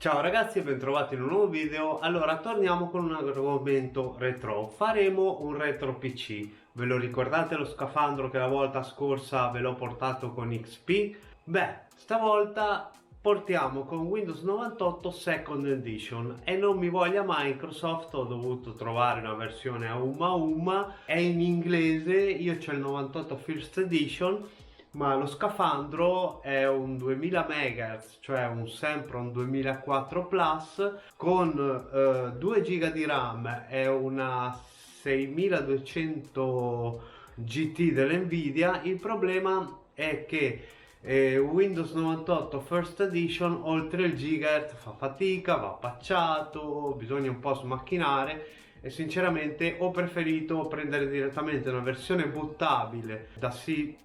Ciao ragazzi e bentrovati in un nuovo video. Allora, torniamo con un argomento retro. Faremo un retro PC. Ve lo ricordate lo scafandro che la volta scorsa ve l'ho portato con XP? Beh, stavolta portiamo con Windows 98 Second Edition e non mi voglia Microsoft, ho dovuto trovare una versione a uma, è in inglese, io c'ho il 98 First Edition, ma lo scafandro è un 2000 MHz, cioè un Sempron 2004 Plus con 2 GB di RAM e una 6200 GT dell'Nvidia. Il problema è che Windows 98 First Edition oltre il gigahertz fa fatica, va patchato, bisogna un po' smacchinare e sinceramente ho preferito prendere direttamente una versione buttabile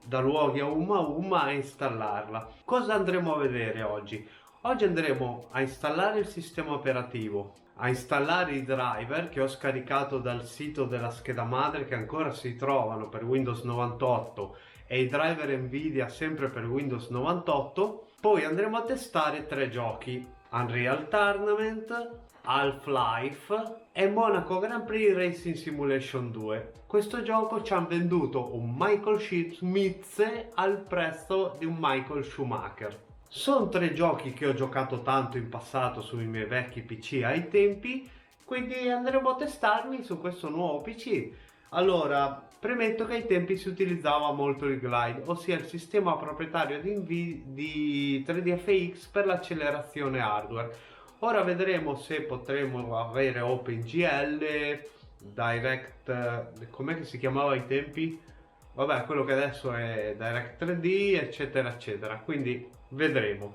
da luoghi a uma e installarla. Cosa andremo a vedere oggi? Oggi andremo a installare il sistema operativo, a installare i driver che ho scaricato dal sito della scheda madre che ancora si trovano per Windows 98 e i driver Nvidia sempre per Windows 98. Poi andremo a testare 3 giochi: Unreal Tournament, Half-Life e Monaco Grand Prix Racing Simulation 2. Questo gioco ci hanno venduto un Michael Schmidt al prezzo di un Michael Schumacher. Sono 3 giochi che ho giocato tanto in passato sui miei vecchi PC ai tempi, quindi andremo a testarmi su questo nuovo PC. Allora, premetto che ai tempi si utilizzava molto il Glide, ossia il sistema proprietario di 3dFX per l'accelerazione hardware. Ora vedremo se potremo avere OpenGL, Direct, com'è che si chiamava ai tempi? Vabbè, quello che adesso è Direct 3D, eccetera, eccetera. Quindi vedremo.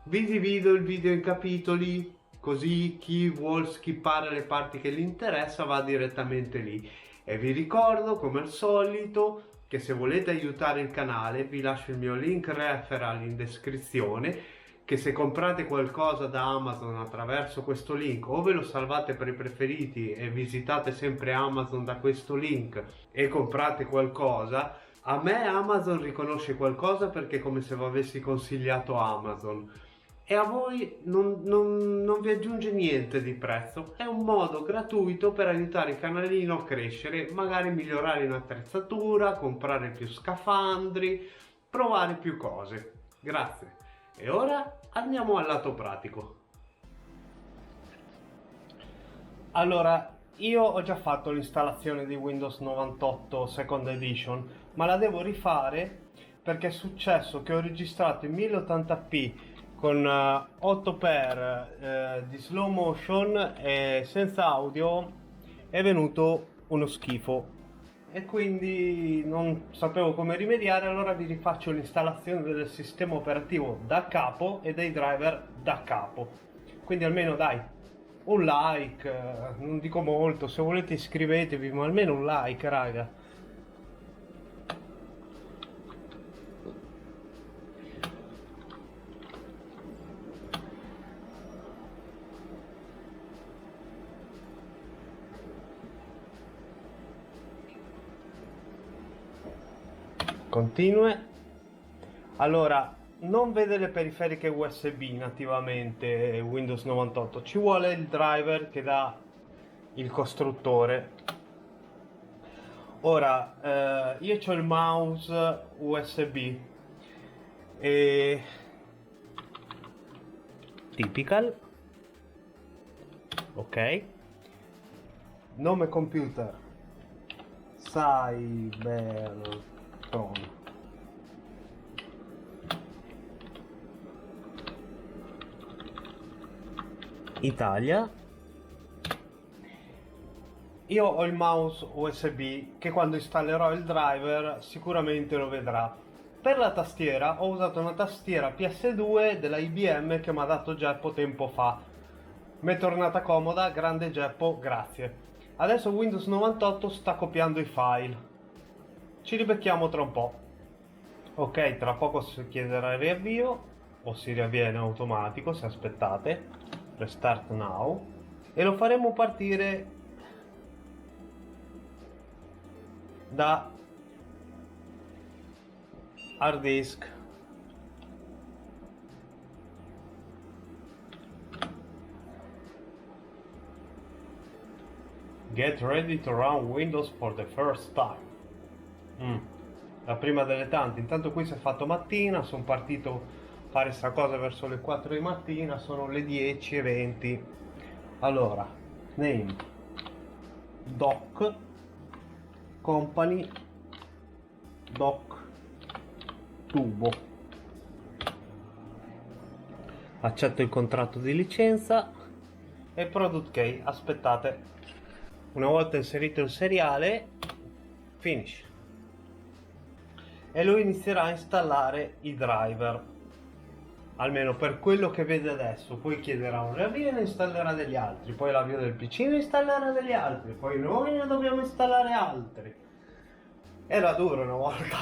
Vi divido il video in capitoli, così chi vuol skippare le parti che gli interessa va direttamente lì. E vi ricordo, come al solito, che se volete aiutare il canale vi lascio il mio link referral in descrizione, che se comprate qualcosa da Amazon attraverso questo link o ve lo salvate per i preferiti e visitate sempre Amazon da questo link e comprate qualcosa, a me Amazon riconosce qualcosa perché è come se vi avessi consigliato Amazon e a voi non vi aggiunge niente di prezzo. È un modo gratuito per aiutare il canalino a crescere, magari migliorare in attrezzatura, comprare più scafandri, provare più cose. Grazie. E ora andiamo al lato pratico. Allora, io ho già fatto l'installazione di Windows 98 Second Edition, ma la devo rifare perché è successo che ho registrato in 1080p con 8x di slow motion e senza audio, è venuto uno schifo e quindi non sapevo come rimediare. Allora vi rifaccio l'installazione del sistema operativo da capo e dei driver da capo, quindi almeno dai un like, non dico molto, se volete iscrivetevi, ma almeno un like, raga. Continue. Allora, non vede le periferiche USB nativamente Windows 98, ci vuole il driver che dà il costruttore. Ora, io ho il mouse USB e typical, ok, nome computer Cybertron, Italia. Io ho il mouse USB che quando installerò il driver sicuramente lo vedrà. Per la tastiera ho usato una tastiera PS2 della IBM che mi ha dato Geppo tempo fa. Mi è tornata comoda, grande Geppo, grazie. Adesso Windows 98 sta copiando i file. Ci ribecchiamo tra un po'. Ok, tra poco si chiederà il riavvio o si riavviene automatico se aspettate. Restart now e lo faremo partire da hard disk. Get ready to run Windows for the first time. La prima delle tante. Intanto qui si è fatto mattina, sono partito a fare sta cosa verso le 4 di mattina, sono le 10:20. Allora, name doc company doc tubo. Accetto il contratto di licenza e product key. Aspettate, una volta inserito il seriale, finish, e lui inizierà a installare i driver, almeno per quello che vede adesso. Poi chiederà un riavvio e ne installerà degli altri, poi l'avvio del PC ne installerà degli altri, poi noi ne dobbiamo installare altri. Era duro una volta.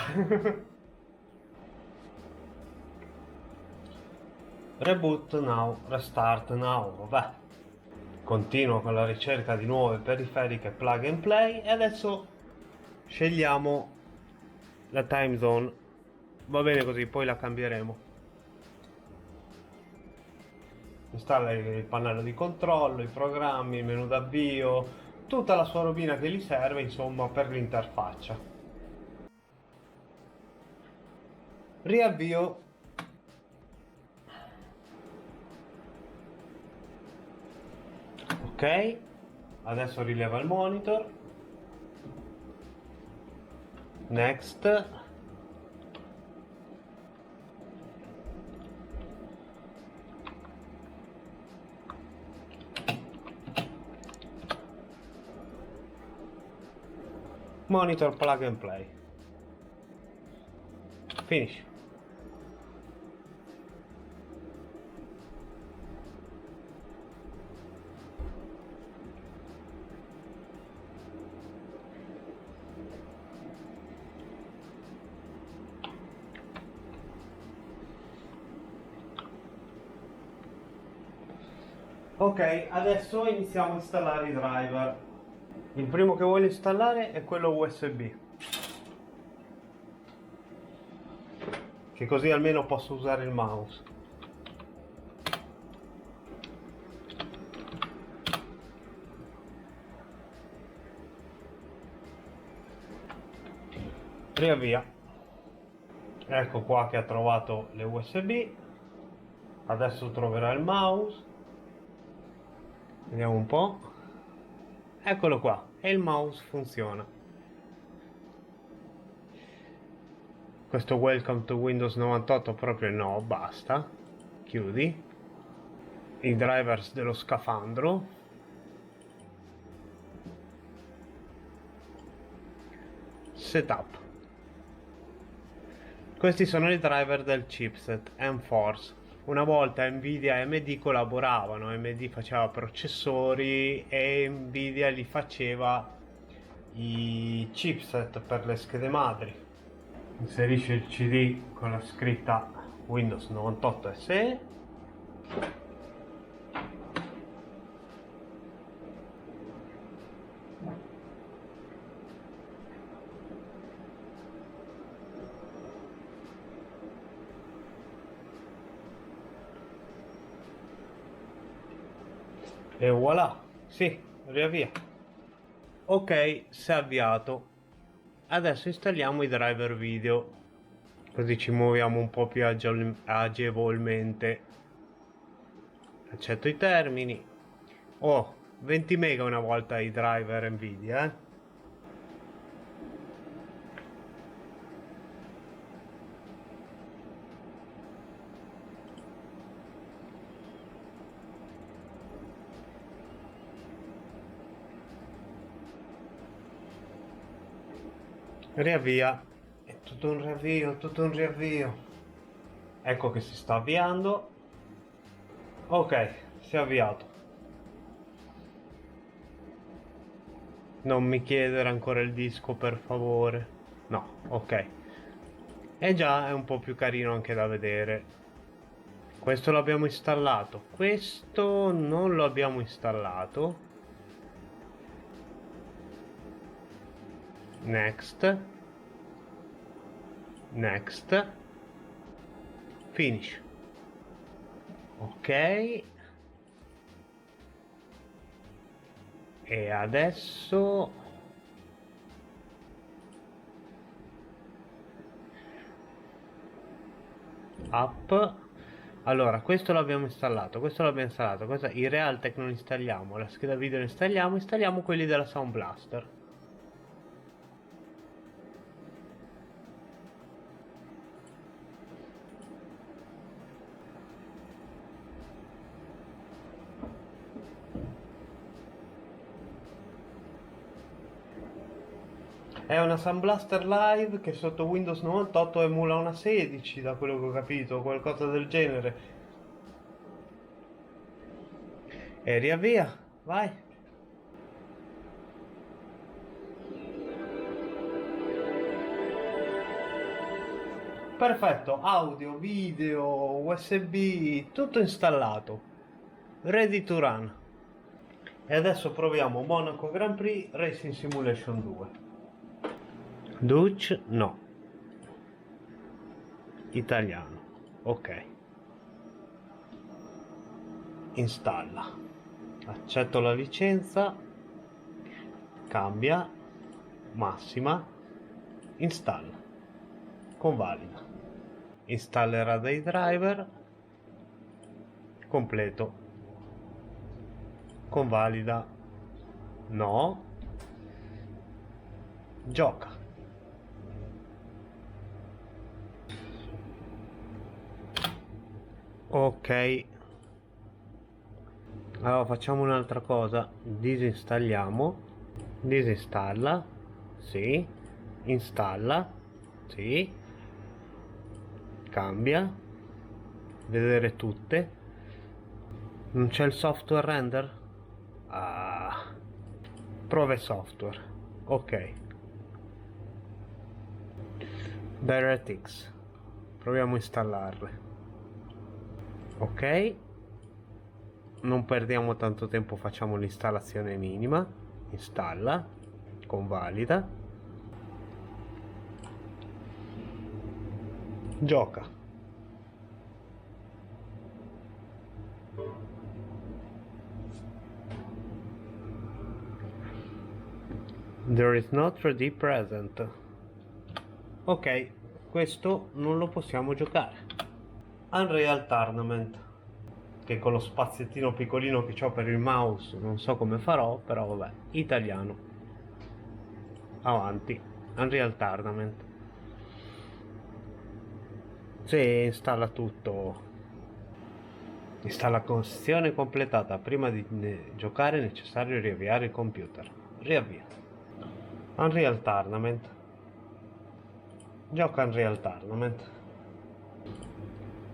Reboot now, restart now. Vabbè, continuo con la ricerca di nuove periferiche plug and play e adesso scegliamo la time zone. Va bene così, poi la cambieremo. Installa il pannello di controllo, i programmi, il menu d'avvio, tutta la sua robina che gli serve, insomma, per l'interfaccia. Riavvio. Ok, adesso rileva il monitor. Next. Monitor plug and play. Finish. Ok, adesso iniziamo a installare i driver. Il primo che voglio installare è quello USB, che così almeno posso usare il mouse. Riavvia. Ecco qua che ha trovato le USB. Adesso troverà il mouse. Vediamo un po'. Eccolo qua, e il mouse funziona. Questo Welcome to Windows 98 proprio no, basta. Chiudi. I drivers dello scafandro. Setup. Questi sono i driver del chipset M-Force. Una volta Nvidia e AMD collaboravano, AMD faceva processori e Nvidia li faceva i chipset per le schede madri. Inserisce il CD con la scritta Windows 98 SE. E voilà, sì, riavvia. Ok, si è avviato. Adesso installiamo i driver video, così ci muoviamo un po' più agevolmente. Accetto i termini. Oh, 20 mega una volta i driver Nvidia, Riavvia. È tutto un riavvio, tutto un riavvio. Ecco che si sta avviando. Ok, si è avviato. Non mi chiedere ancora il disco, per favore. No, ok. E già è un po' più carino anche da vedere. Questo l'abbiamo installato. Questo non lo abbiamo installato. Next. Next. Finish. Ok. E adesso app. Allora, questo l'abbiamo installato, questo i Realtek non installiamo, la scheda video ne installiamo quelli della Sound Blaster. È una Sound Blaster Live che sotto Windows 98 emula una 16, da quello che ho capito, qualcosa del genere. E riavvia, vai. Perfetto, audio, video, USB, tutto installato. Ready to run. E adesso proviamo Monaco Grand Prix Racing Simulation 2. Dutch no. Italiano. Ok. Installa. Accetto la licenza. Cambia. Massima. Installa. Convalida. Installerà dei driver. Completo. Convalida. No. Gioca. Ok. Allora facciamo un'altra cosa. Disinstalliamo. Disinstalla. Sì. Installa. Sì. Cambia. Vedere tutte. Non c'è il software render? Ah. Prove software. Ok. DirectX. Proviamo a installarle. Ok. Non perdiamo tanto tempo, facciamo l'installazione minima. Installa. Convalida. Gioca. There is no 3D present. Ok, questo non lo possiamo giocare. Unreal Tournament, che con lo spaziettino piccolino che ho per il mouse non so come farò, però vabbè, italiano. Avanti. Unreal Tournament. Se installa tutto. Installazione completata. Prima di giocare è necessario riavviare il computer. Riavvia. Unreal Tournament. Gioca Unreal Tournament.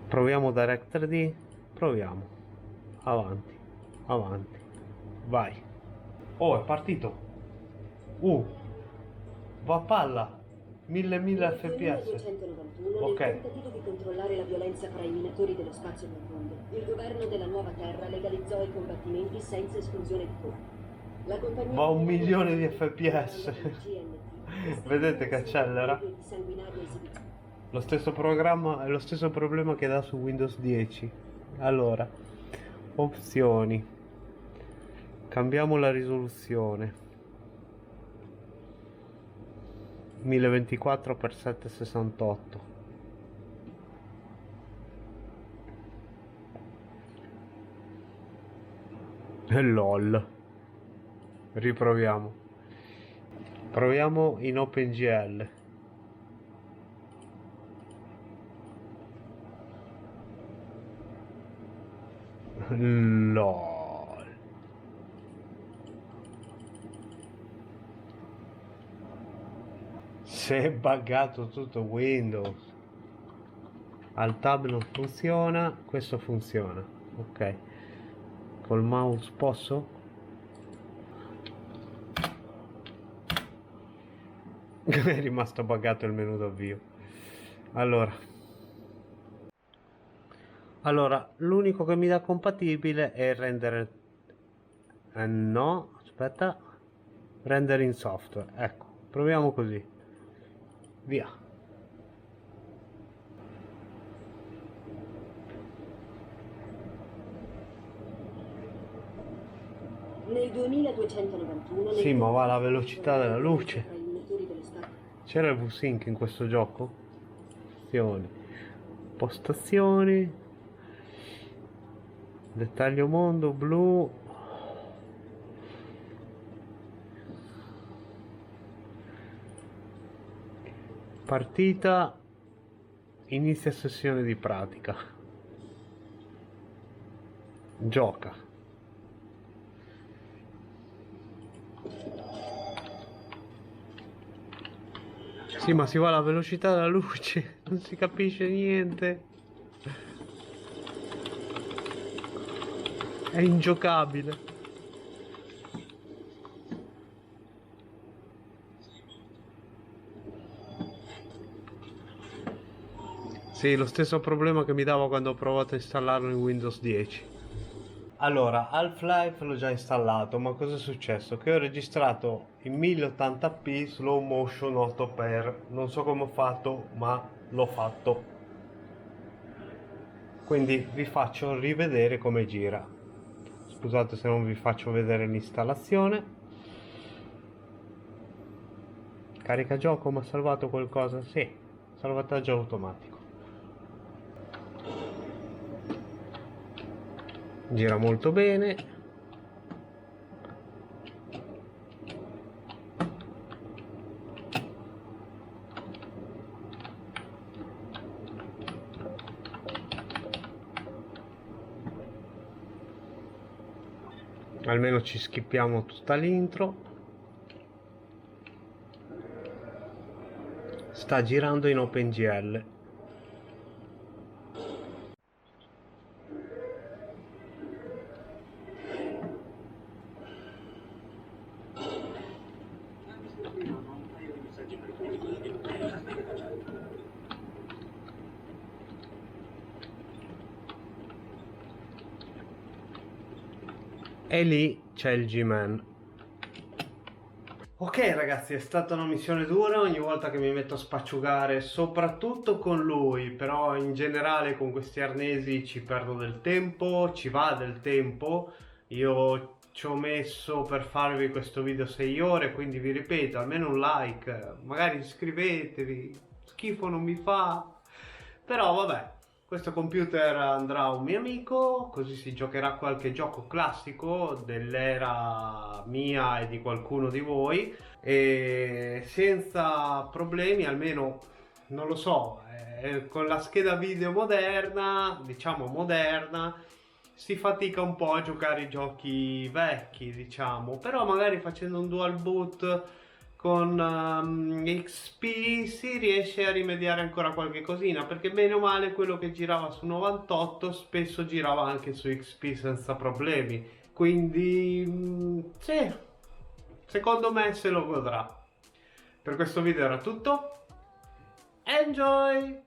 Proviamo Direct 3D. Proviamo. Avanti. Avanti. Vai. Oh, è partito. Va a palla. 1000 fps. 2291 Ok. nel tentativo di controllare la violenza fra i minatori dello spazio profondo, il governo della nuova Terra legalizzò i combattimenti senza esclusione di colpi. La compagnia Va a 1.000.000 di fps. Vedete che accelera? Lo stesso programma è lo stesso problema che dà su Windows 10. Allora, opzioni. Cambiamo la risoluzione. 1024x768. E lol. Riproviamo. Proviamo in OpenGL. LOL. Se è buggato tutto Windows. Al tab non funziona, questo funziona. Ok. Col mouse posso? È rimasto buggato il menu d'avvio. Allora, l'unico che mi dà compatibile è il render. No, aspetta. Render in software. Ecco, proviamo così. Via. Nel 2291 Sì, ma va alla velocità della luce. tra i minatori dello spazio. C'era il V-Sync in questo gioco? Postazioni. Postazioni. Dettaglio mondo blu. Partita. Inizia sessione di pratica. Gioca. Sì, ma si va alla velocità della luce, non si capisce niente. È ingiocabile. Sì, lo stesso problema che mi dava quando ho provato a installarlo in Windows 10. Allora, Half-Life l'ho già installato, ma cosa è successo? Che ho registrato in 1080p slow motion 8x. Non so come ho fatto, ma l'ho fatto. Quindi vi faccio rivedere come gira. Scusate se non vi faccio vedere l'installazione. Carica gioco, ma ha salvato qualcosa? Sì, salvataggio automatico. Gira molto bene. Almeno ci skippiamo tutta l'intro. Sta girando in OpenGL. E lì c'è il G-Man. Ok ragazzi, è stata una missione dura ogni volta che mi metto a spacciugare, soprattutto con lui, però in generale con questi arnesi ci perdo del tempo, ci va del tempo. Io ci ho messo per farvi questo video 6 ore, quindi vi ripeto, almeno un like, magari iscrivetevi, schifo non mi fa, però vabbè. Questo computer andrà a un mio amico, così si giocherà qualche gioco classico dell'era mia e di qualcuno di voi, e senza problemi, almeno non lo so, con la scheda video moderna, diciamo moderna, si fatica un po' a giocare i giochi vecchi, diciamo, però magari facendo un dual boot con XP si riesce a rimediare ancora qualche cosina, perché bene o male quello che girava su 98 spesso girava anche su XP senza problemi, quindi sì, secondo me se lo godrà. Per questo video era tutto, enjoy!